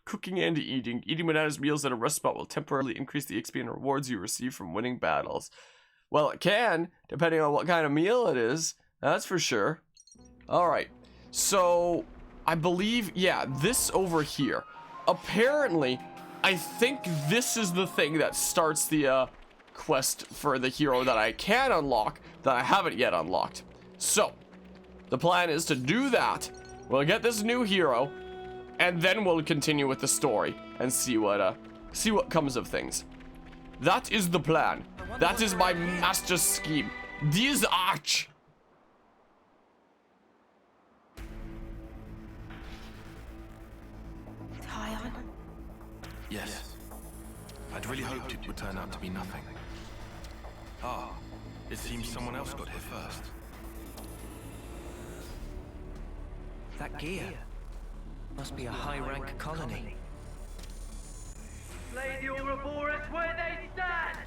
cooking and eating. Eating bananas meals at a rest spot will temporarily increase the XP and rewards you receive from winning battles. Well, it can, depending on what kind of meal it is. That's for sure. Alright, so I believe, yeah, this over here. Apparently, I think this is the thing that starts the quest for the hero that I can unlock that I haven't yet unlocked. So, the plan is to do that. We'll get this new hero, and then we'll continue with the story and see what comes of things. That is the plan. That is my master scheme. This arch. Yes. I'd really hoped it would turn out to be nothing. Ah, it seems someone else got here first. That gear must be a high-rank colony. Lay the Ouroboros where they stand!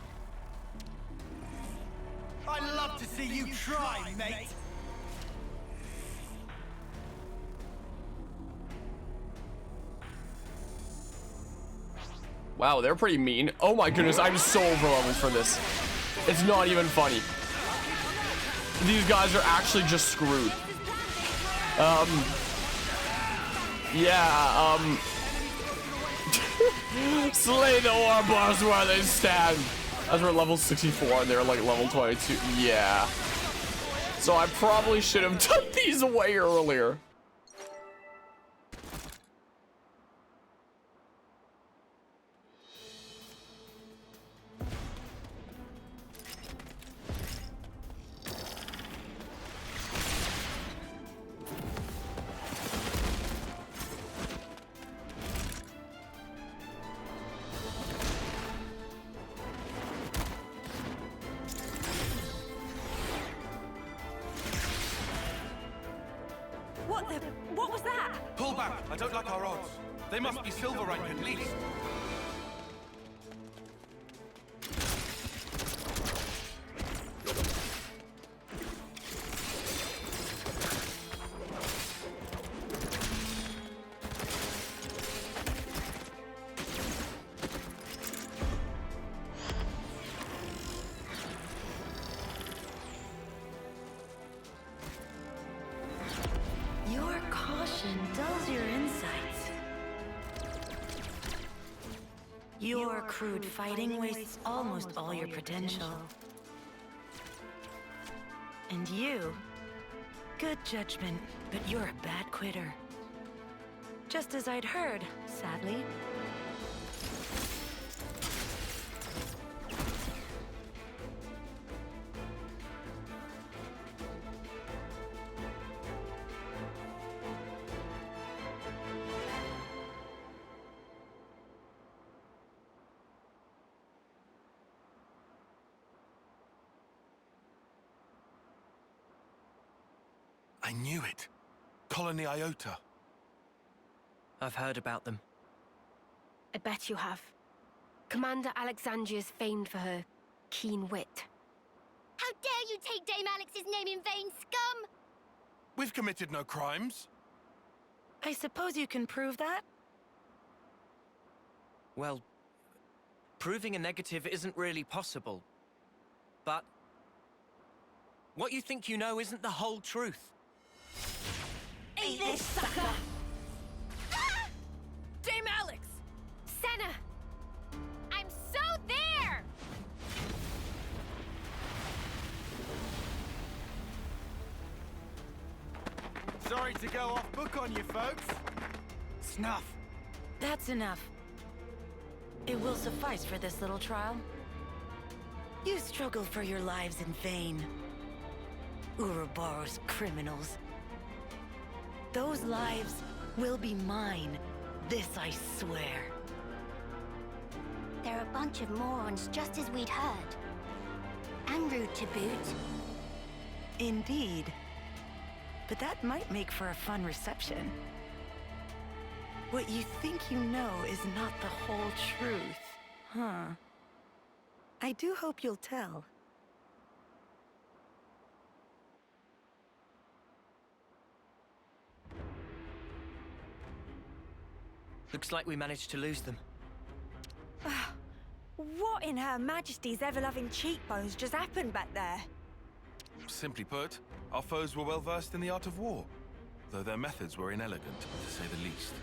I'd love to see you try, mate! Wow, they're pretty mean. Oh my goodness, I'm so overleveled for this. It's not even funny. These guys are actually just screwed. Slay the Ouroboros where they stand. As we're level 64 and they're like level 22. Yeah. So I probably should have done these way earlier. What was that? Pull back! I don't like our odds. They must be silver rank at least. Your caution dulls your insights. Your crude fighting wastes almost all your potential. And you, good judgment, but you're a bad quitter. Just as I'd heard, sadly. I knew it. Colony Iota. I've heard about them. I bet you have. Commander Alexandria's famed for her keen wit. How dare you take Dame Alex's name in vain, scum! We've committed no crimes. I suppose you can prove that? Well, proving a negative isn't really possible. But what you think you know isn't the whole truth. Eat this, sucker! Ah! Dame Alex! Senna! I'm so there! Sorry to go off book on you, folks. Snuff. That's enough. It will suffice for this little trial. You struggled for your lives in vain. Ouroboros criminals. Those lives will be mine. This I swear. They're a bunch of morons, just as we'd heard. And rude to boot. Indeed. But that might make for a fun reception. What you think you know is not the whole truth, huh? I do hope you'll tell. Looks like we managed to lose them. What in Her Majesty's ever-loving cheekbones just happened back there? Simply put, our foes were well versed in the art of war, though their methods were inelegant, to say the least.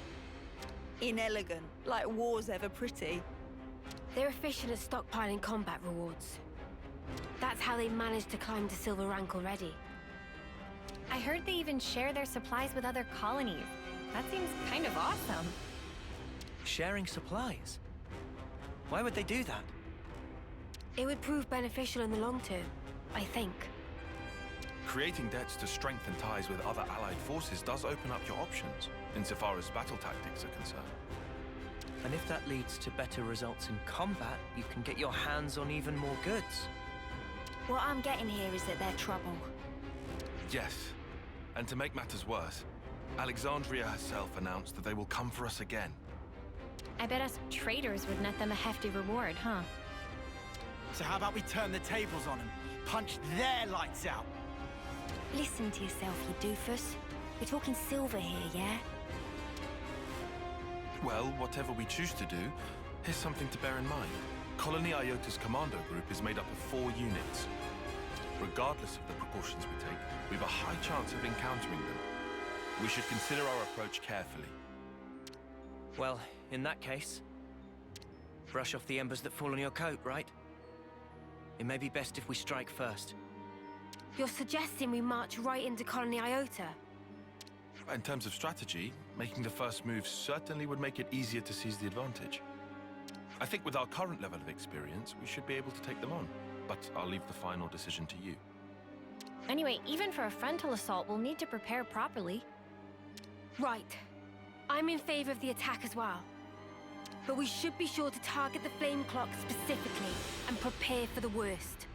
Inelegant, like war's ever pretty. They're efficient at stockpiling combat rewards. That's how they managed to climb to silver rank already. I heard they even share their supplies with other colonies. That seems kind of awesome. Sharing supplies? Why would they do that? It would prove beneficial in the long term, I think. Creating debts to strengthen ties with other allied forces does open up your options, insofar as battle tactics are concerned. And if that leads to better results in combat, you can get your hands on even more goods. What I'm getting here is that they're trouble. Yes, and to make matters worse, Alexandria herself announced that they will come for us again. I bet us traitors would net them a hefty reward, huh? So how about we turn the tables on them? Punch their lights out? Listen to yourself, you doofus. We're talking silver here, yeah? Well, whatever we choose to do, here's something to bear in mind. Colony Iota's commando group is made up of 4 units. Regardless of the precautions we take, we have a high chance of encountering them. We should consider our approach carefully. Well, in that case, brush off the embers that fall on your coat, right? It may be best if we strike first. You're suggesting we march right into Colony Iota? In terms of strategy, making the first move certainly would make it easier to seize the advantage. I think with our current level of experience, we should be able to take them on, but I'll leave the final decision to you. Anyway, even for a frontal assault, we'll need to prepare properly. Right. I'm in favor of the attack as well. But we should be sure to target the flame clock specifically and prepare for the worst.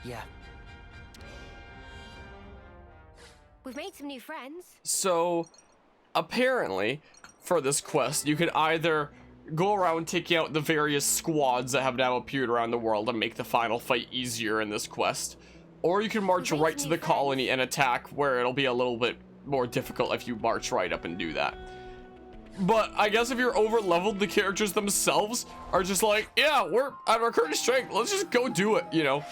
Yeah. We've made some new friends. So, apparently, for this quest, you could either go around taking out the various squads that have now appeared around the world and make the final fight easier in this quest, or you can march right to the colony and attack, where it'll be a little bit more difficult if you march right up and do that. But I guess if you're over leveled, the characters themselves are just like, yeah, we're at our current strength, let's just go do it, you know?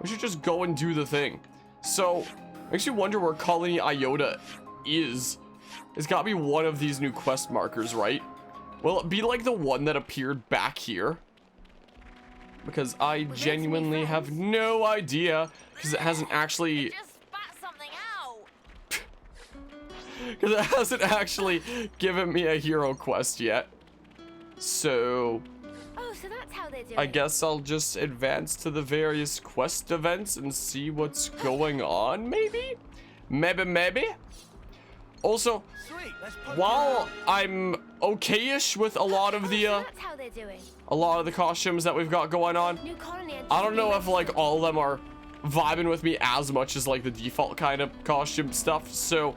We should just go and do the thing. So, makes you wonder where Colony Iota is. It's gotta be one of these new quest markers, right? Will it be like the one that appeared back here? Because I genuinely have no idea, because it hasn't actually... Just spat something out! Because it hasn't actually given me a hero quest yet. So... Oh, so that's how they do I it. guess I'll just advance to the various quest events and see what's going on, maybe? Maybe? Also, Sweet, let's put while I'm okay-ish with a lot of the, So that's how they're doing. a lot of the costumes that we've got going on, New colony I don't know if, like, all of them are vibing with me as much as, like, the default kind of costume stuff, so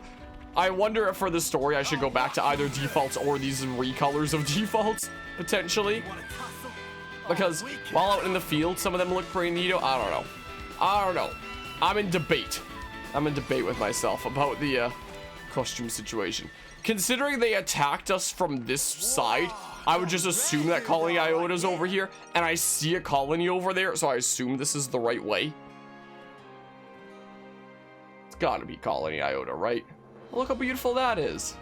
I wonder if for the story I should go back to either defaults or these recolors of defaults, potentially. Because while out in the field, some of them look pretty neato. I don't know. I'm in debate. With myself about the costume situation. Considering they attacked us from this side, I would just assume that Colony Iota's over here, and I see a colony over there, so I assume this is the right way. It's gotta be Colony Iota, right? Look how beautiful that is.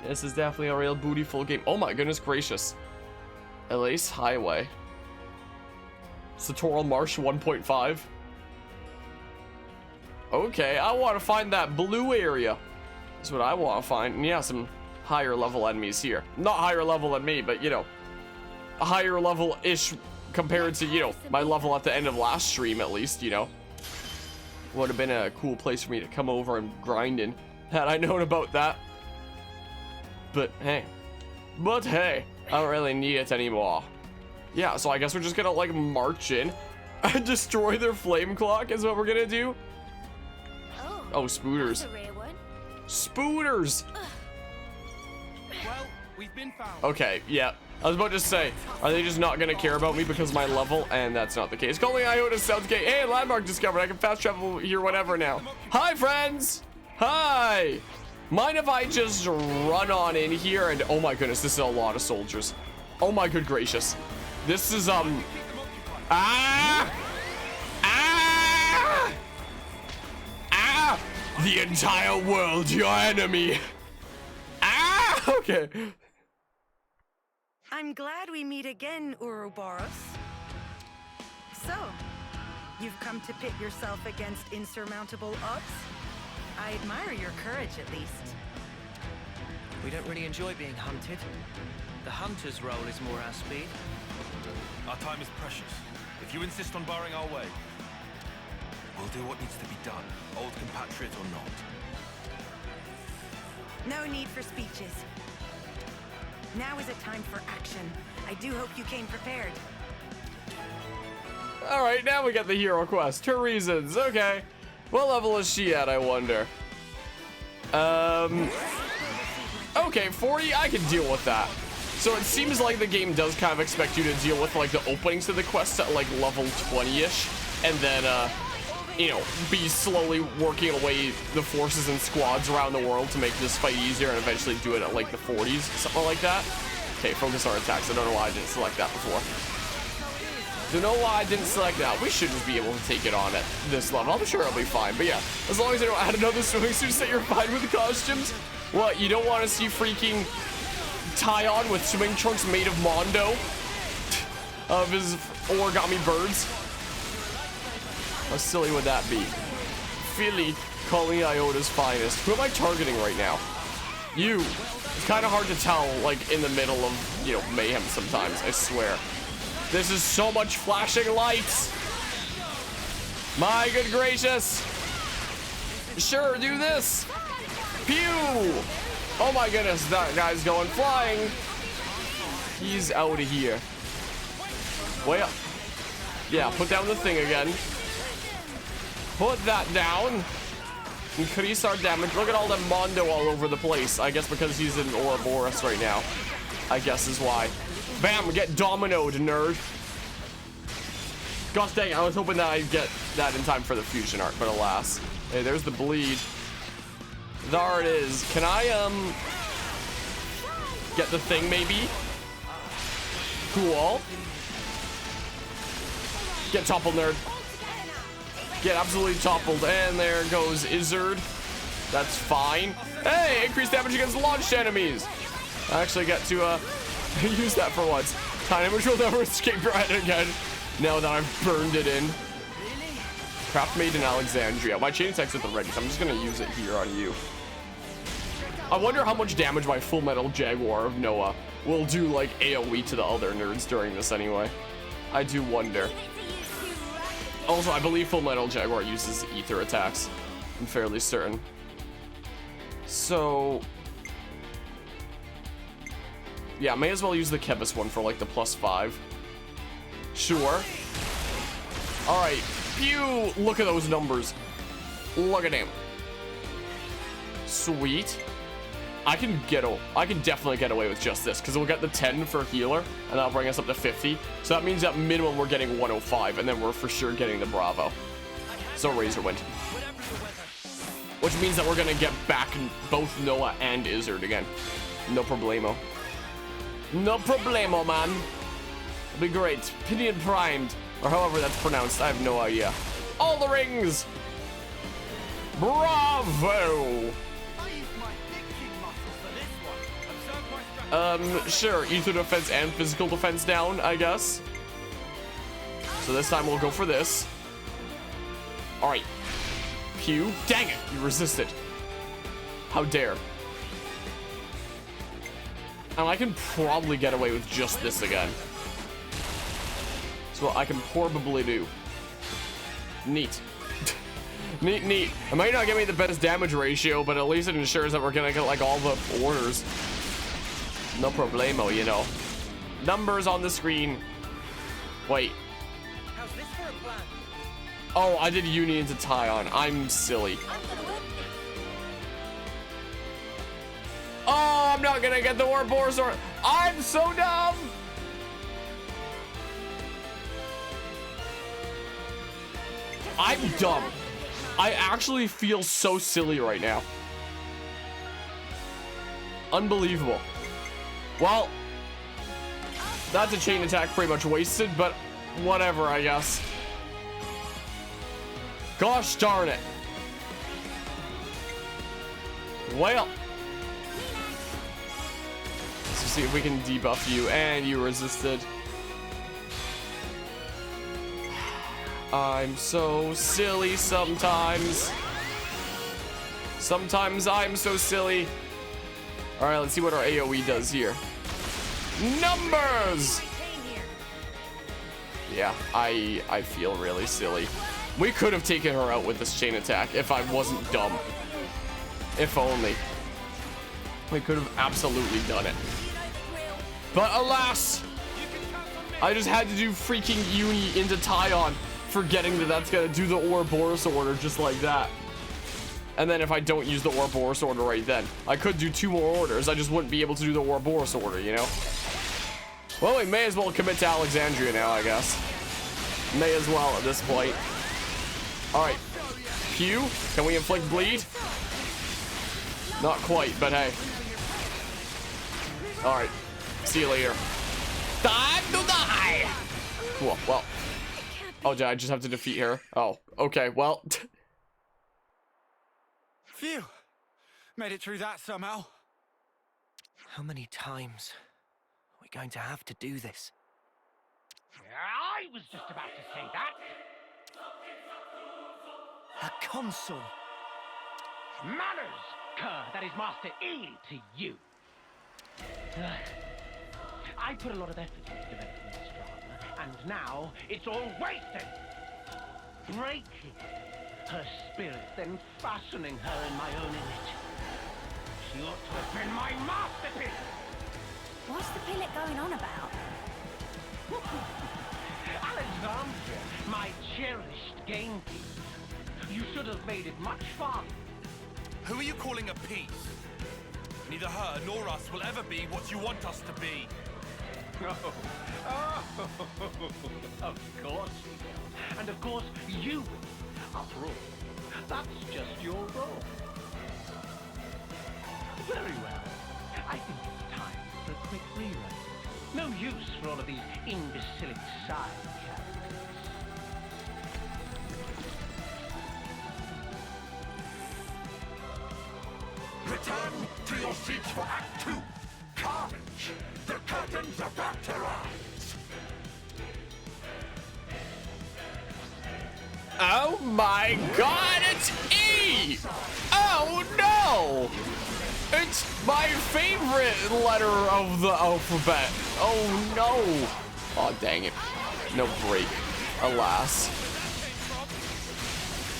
This is definitely a real bootyful game. Oh my goodness gracious. Elise Highway. Satoral Marsh 1.5. Okay, I want to find that blue area. That's what I want to find. And yeah, some higher level enemies here. Not higher level than me, but you know, a higher level-ish compared to, you know, my level at the end of last stream at least, you know. Would have been a cool place for me to come over and grind in had I known about that. But hey, I don't really need it anymore. Yeah, so I guess we're just gonna like march in and destroy their flame clock is what we're gonna do. Oh, spooters. That's a rare one. Spooters! Well, we've been found. Okay, yeah. I was about to say, are they just not gonna care about me because of my level? And that's not the case. Colony Iota Southgate. Hey, landmark discovered. I can fast travel here whenever now. Hi, friends! Hi! Mind if I just run on in here and oh my goodness, this is a lot of soldiers. Oh my good gracious. This is the entire world your enemy. Okay. I'm glad we meet again, Ouroboros. So, you've come to pit yourself against insurmountable odds? I admire your courage, at least. We don't really enjoy being hunted. The hunter's role is more our speed. Our time is precious. If you insist on barring our way, we'll do what needs to be done, old compatriot or not. No need for speeches. Now is a time for action. I do hope you came prepared. All right, now we got the hero quest. Her reasons. Okay. What level is she at, I wonder? Okay, 40, I can deal with that. So it seems like the game does kind of expect you to deal with like the openings to the quests at like level 20-ish, and then you know, be slowly working away the forces and squads around the world to make this fight easier and eventually do it at like the 40s, something like that. Okay, focus on attacks. I don't know why I didn't select that before. Don't know why I didn't select that. We should just be able to take it on at this level. I'm sure it'll be fine. But yeah, as long as I don't add another swimming suit that you're fine with the costumes. What, you don't want to see freaking tie-on with swimming trunks made of Mondo? Of his origami birds? How silly would that be? Philly calling Iota's finest. Who am I targeting right now? You. It's kind of hard to tell, like, in the middle of, you know, mayhem sometimes, I swear. This is so much flashing lights. My good gracious. Sure, do this. Pew. Oh my goodness, that guy's going flying. He's out of here. Well, yeah, put down the thing again. Put that down. Increase our damage. Look at all the Mondo all over the place. I guess because he's in Ouroboros right now. I guess is why. Bam, get dominoed, nerd. Gosh dang, I was hoping that I'd get that in time for the fusion art, but alas. Hey, there's the bleed. There it is. Can I, get the thing, maybe? Cool. Get toppled, nerd. Get absolutely toppled. And there goes Izzard. That's fine. Hey, increased damage against launched enemies. I actually get to, use that for once. Time damage will never escape right again. Now that I've burned it in. Craft made in Alexandria. My chain attack's at the ready, so I'm just gonna use it here on you. I wonder how much damage my Full Metal Jaguar of Noah will do like AoE to the other nerds during this anyway. I do wonder. Also, I believe Full Metal Jaguar uses ether attacks. I'm fairly certain. So yeah, may as well use the Kebis one for like the +5. Sure. All right. Pew! Look at those numbers. Look at him. Sweet. I can definitely get away with just this because we'll get the 10 for healer and that'll bring us up to 50. So that means at minimum we're getting 105 and then we're for sure getting the Bravo. So Razor Wind. Which means that we're gonna get back both Noah and Izzard again. No problemo. No problemo, man. It'll be great. Pinion primed. Or however that's pronounced. I have no idea. All the rings! Bravo! Sure. Ether defense and physical defense down, I guess. So this time we'll go for this. Alright. Pew. Dang it! You resisted. How dare. And I can probably get away with just this again. So I can probably do. Neat. Neat, neat. It might not give me the best damage ratio, but at least it ensures that we're gonna get like all the orders. No problemo, you know. Numbers on the screen. Wait. How's this for a plan? Oh, I did Union to tie on. I'm silly. Oh, I'm not gonna get the Ouroboros or I'm so dumb. I'm dumb. I actually feel so silly right now. Unbelievable. Well, that's a chain attack pretty much wasted, but whatever, I guess. Gosh darn it. Well, let's see if we can debuff you, and you resisted. I'm so silly sometimes. Sometimes I'm so silly. All right, let's see what our AoE does here. Numbers! Yeah, I feel really silly. We could have taken her out with this chain attack if I wasn't dumb. If only. We could have absolutely done it. But alas, I just had to do freaking Uni into Tyon, forgetting that that's gonna do the Ouroboros order just like that. And then if I don't use the Ouroboros order right then, I could do 2 more orders. I just wouldn't be able to do the Ouroboros order, you know? Well, we may as well commit to Alexandria now, I guess. May as well at this point. All right. Pew, can we inflict bleed? Not quite, but hey. All right. See you later. Time to die! Cool, well. Oh, did I just have to defeat her? Oh, okay, well. Phew. Made it through that somehow. How many times are we going to have to do this? I was just about to say that. A console. Manners, cur, that is Master E to you. I put a lot of effort into developing this drama, and now it's all wasted. Breaking her spirit, then fashioning her in my own image. She ought to have been my masterpiece. What's the pilot going on about? Alexandria, my cherished game piece. You should have made it much fun. Who are you calling a piece? Neither her nor us will ever be what you want us to be. Oh, of course you will. And of course you will. After all, that's just your role. Very well. I think it's time for a quick rerun. No use for all of these imbecilic side characters. Return to your seats for Act 2. Carnage. The curtains are about to rise. Oh my god, it's E! Oh no! It's my favorite letter of the alphabet. Oh no! Oh dang it. No break. Alas.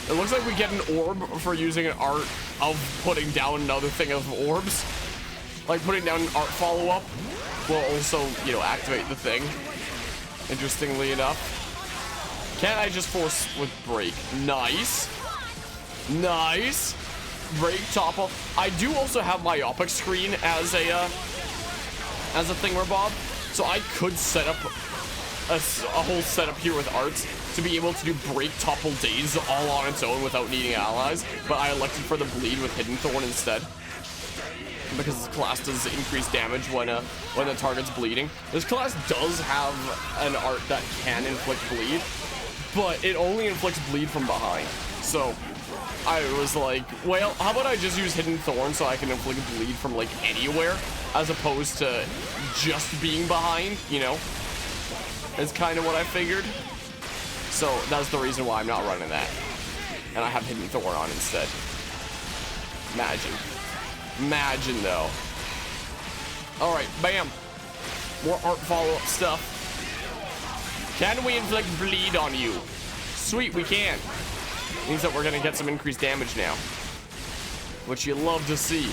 It looks like we get an orb for using an art of putting down another thing of orbs. Like putting down an art follow-up will also, you know, activate the thing. Interestingly enough. Can't I just force with break? Nice. Nice. Break, topple. I do also have myopic screen as a thingamabob, so I could set up a whole setup here with arts to be able to do break, topple, daze all on its own without needing allies. But I elected for the bleed with hidden thorn instead, because this class does increase damage when the target's bleeding. This class does have an art that can inflict bleed, but it only inflicts bleed from behind. So I was like, well, how about I just use hidden thorn so I can inflict bleed from like anywhere, as opposed to just being behind, you know? Is kind of what I figured. So that's the reason why I'm not running that. And I have hidden thorn on instead. Imagine. Imagine though. Alright, bam. More art follow-up stuff. Can we inflict bleed on you? Sweet, we can. Means that we're gonna get some increased damage now, which you love to see.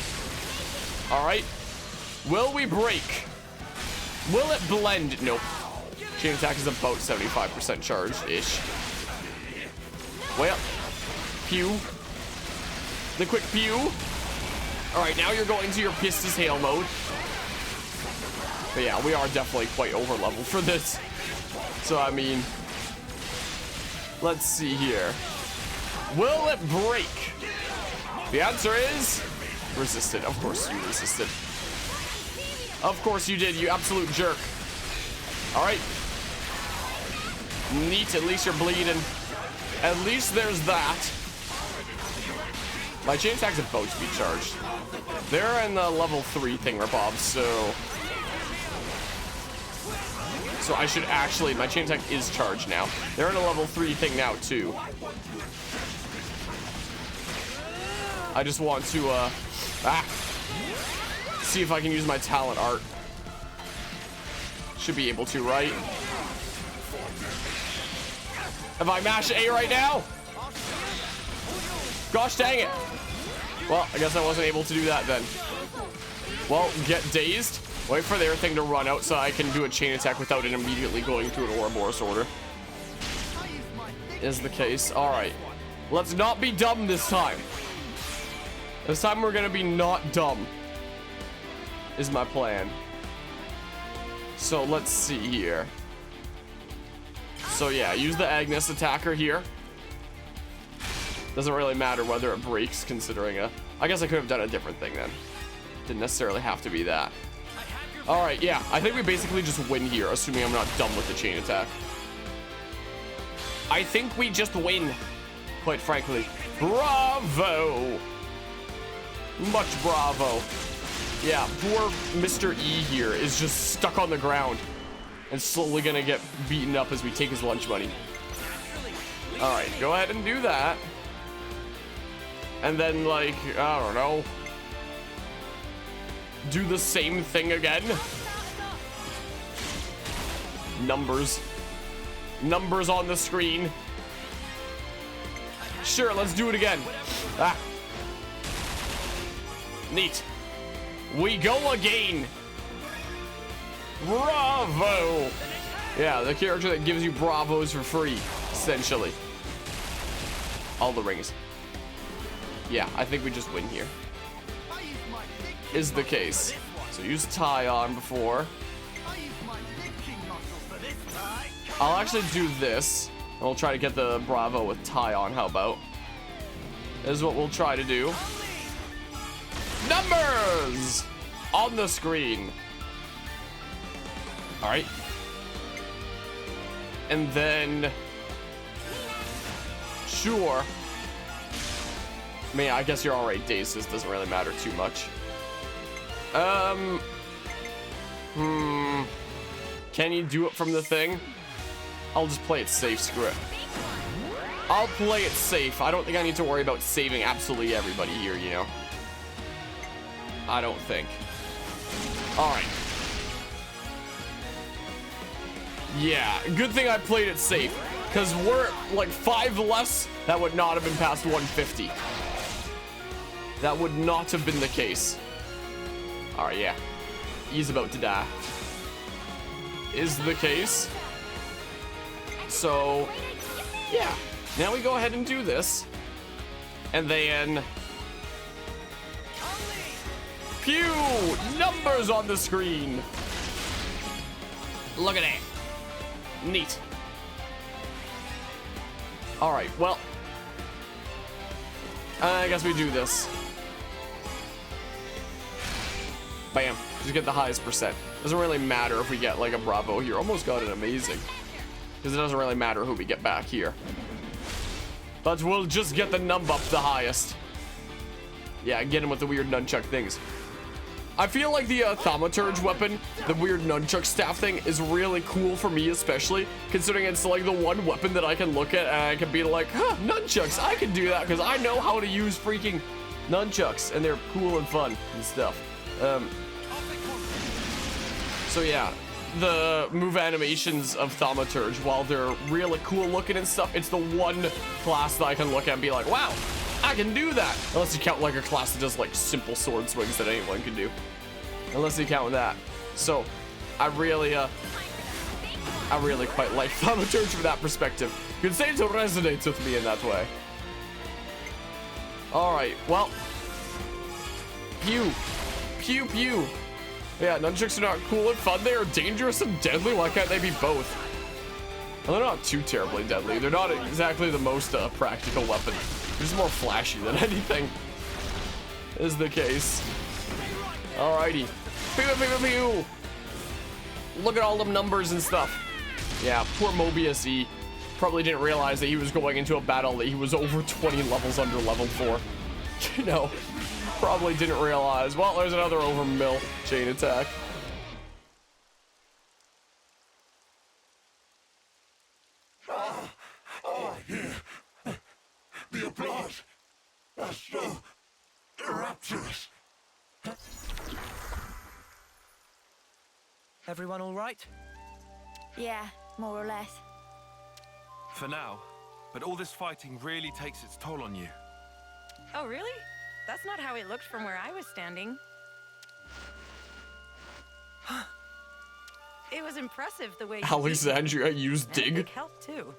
Alright. Will we break? Will it blend? Nope. Chain attack is about 75% charge-ish. Well, pew. The quick pew. Alright, now you're going to your Pistis Hail mode. But yeah, we are definitely quite over level for this. So, I mean, let's see here. Will it break? The answer is resisted. Of course you resisted. Of course you did, you absolute jerk. Alright. Neat, at least you're bleeding. At least there's that. My chain attack's about to be charged. They're in the level 3 thingamabobs, so I should actually, my chain attack is charged now. They're in a level 3 thing now too. I just want to see if I can use my talent art. Should be able to, right? If I mash A right now? Gosh dang it. Well, I guess I wasn't able to do that then. Well, get dazed. Wait for their thing to run out so I can do a chain attack without it immediately going to an Ouroboros order. Is the case. Alright. Let's not be dumb this time. This time we're gonna be not dumb. Is my plan. So let's see here. So yeah, use the Agnes attacker here. Doesn't really matter whether it breaks, considering I guess I could have done a different thing then. Didn't necessarily have to be that. Alright, yeah, I think we basically just win here, assuming I'm not done with the chain attack. I think we just win, quite frankly. Bravo! Much bravo. Yeah, poor Mr. E here is just stuck on the ground and slowly gonna get beaten up as we take his lunch money. Alright, go ahead and do that. And then, like, I don't know, do the same thing again. Numbers. Numbers on the screen. Sure, let's do it again. Ah. Neat. We go again. Bravo. Yeah, the character that gives you bravos for free, essentially. All the rings. Yeah, I think we just win here. Is the case. So use tie on before. I'll actually do this. And we'll try to get the bravo with tie on. How about? This is what we'll try to do. Numbers on the screen. All right. And then, sure. I mean, I guess you're all right, dazed. This doesn't really matter too much. Can you do it from the thing? I'll just play it safe, screw it. I'll play it safe. I don't think I need to worry about saving absolutely everybody here, you know? I don't think. All right. Yeah, good thing I played it safe, because we're like 5 less. That would not have been past 150. That would not have been the case. All right, yeah. He's about to die. Is the case. So, yeah. Now we go ahead and do this. And then... Pew! Numbers on the screen. Look at that. Neat. All right, well. I guess we do this. Bam. Just get the highest percent. Doesn't really matter if we get like a bravo here. Almost got an amazing. Because it doesn't really matter who we get back here. But we'll just get the numb up the highest. Yeah, get him with the weird nunchuck things. I feel like the thaumaturge weapon, the weird nunchuck staff thing, is really cool for me, especially considering it's like the one weapon that I can look at and I can be like, huh, nunchucks, I can do that because I know how to use freaking nunchucks and they're cool and fun and stuff. So yeah, the move animations of thaumaturge, while they're really cool looking and stuff, it's the one class that I can look at and be like, wow, I can do that. Unless you count like a class that does like simple sword swings that anyone can do. Unless you count that. So I really quite like thaumaturge from that perspective. You can say it resonates with me in that way. Alright, well. Pew. Pew pew. Yeah, nunchucks are not cool and fun. They are dangerous and deadly. Why can't they be both? Well, they're not too terribly deadly. They're not exactly the most practical weapon. They're just more flashy than anything. Is the case. Alrighty. Pew, pew, pew, pew. Look at all them numbers and stuff. Yeah, poor Mobius. He probably didn't realize that he was going into a battle that he was over 20 levels under level for. You know, probably didn't realize. Well, there's another overmill chain attack. The applause was so rapturous. Everyone all right? Yeah, more or less. For now, but all this fighting really takes its toll on you. Oh, really? That's not how it looked from where I was standing. It was impressive the way Alexandria used dig. It helped too.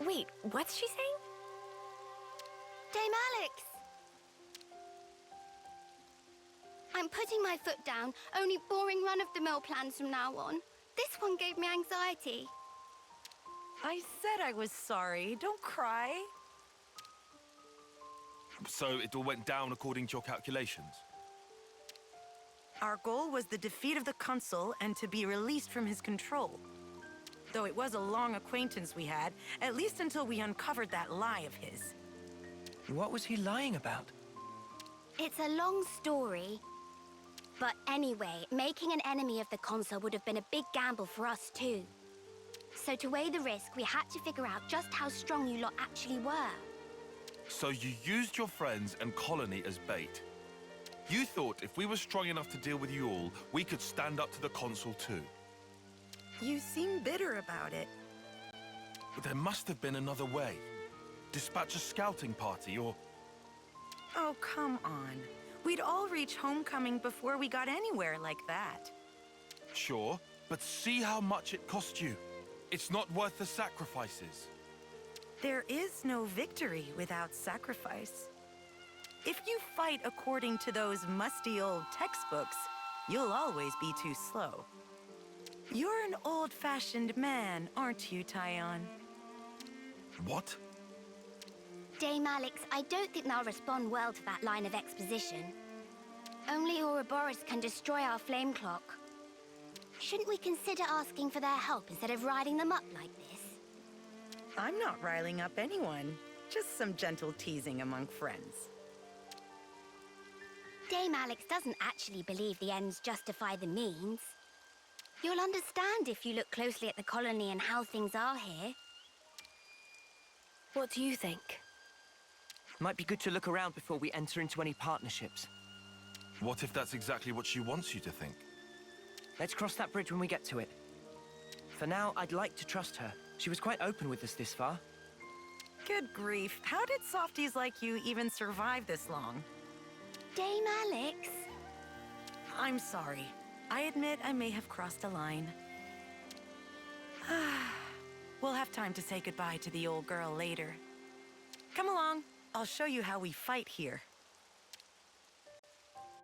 Wait, what's she saying? Dame Alex! I'm putting my foot down. Only boring run-of-the-mill plans from now on. This one gave me anxiety. I said I was sorry. Don't cry. So it all went down according to your calculations? Our goal was the defeat of the Consul and to be released from his control. Though it was a long acquaintance we had, at least until we uncovered that lie of his. What was he lying about? It's a long story. But anyway, making an enemy of the Consul would have been a big gamble for us too. So to weigh the risk, we had to figure out just how strong you lot actually were. So you used your friends and colony as bait. You thought if we were strong enough to deal with you all, we could stand up to the Consul too. You seem bitter about it. But there must have been another way. Dispatch a scouting party or... Oh, come on. We'd all reach homecoming before we got anywhere like that. Sure, but see how much it cost you. It's not worth the sacrifices. There is no victory without sacrifice. If you fight according to those musty old textbooks, you'll always be too slow. You're an old-fashioned man, aren't you, Tyon? What? Dame Alex, I don't think they'll respond well to that line of exposition. Only Ouroboros can destroy our flame clock. Shouldn't we consider asking for their help instead of riding them up like this? I'm not riling up anyone. Just some gentle teasing among friends. Dame Alex doesn't actually believe the ends justify the means. You'll understand if you look closely at the colony and how things are here. What do you think? Might be good to look around before we enter into any partnerships. What if that's exactly what she wants you to think? Let's cross that bridge when we get to it. For now, I'd like to trust her. She was quite open with us this far. Good grief. How did softies like you even survive this long? Dame Alex? I'm sorry. I admit I may have crossed a line. We'll have time to say goodbye to the old girl later. Come along. I'll show you how we fight here.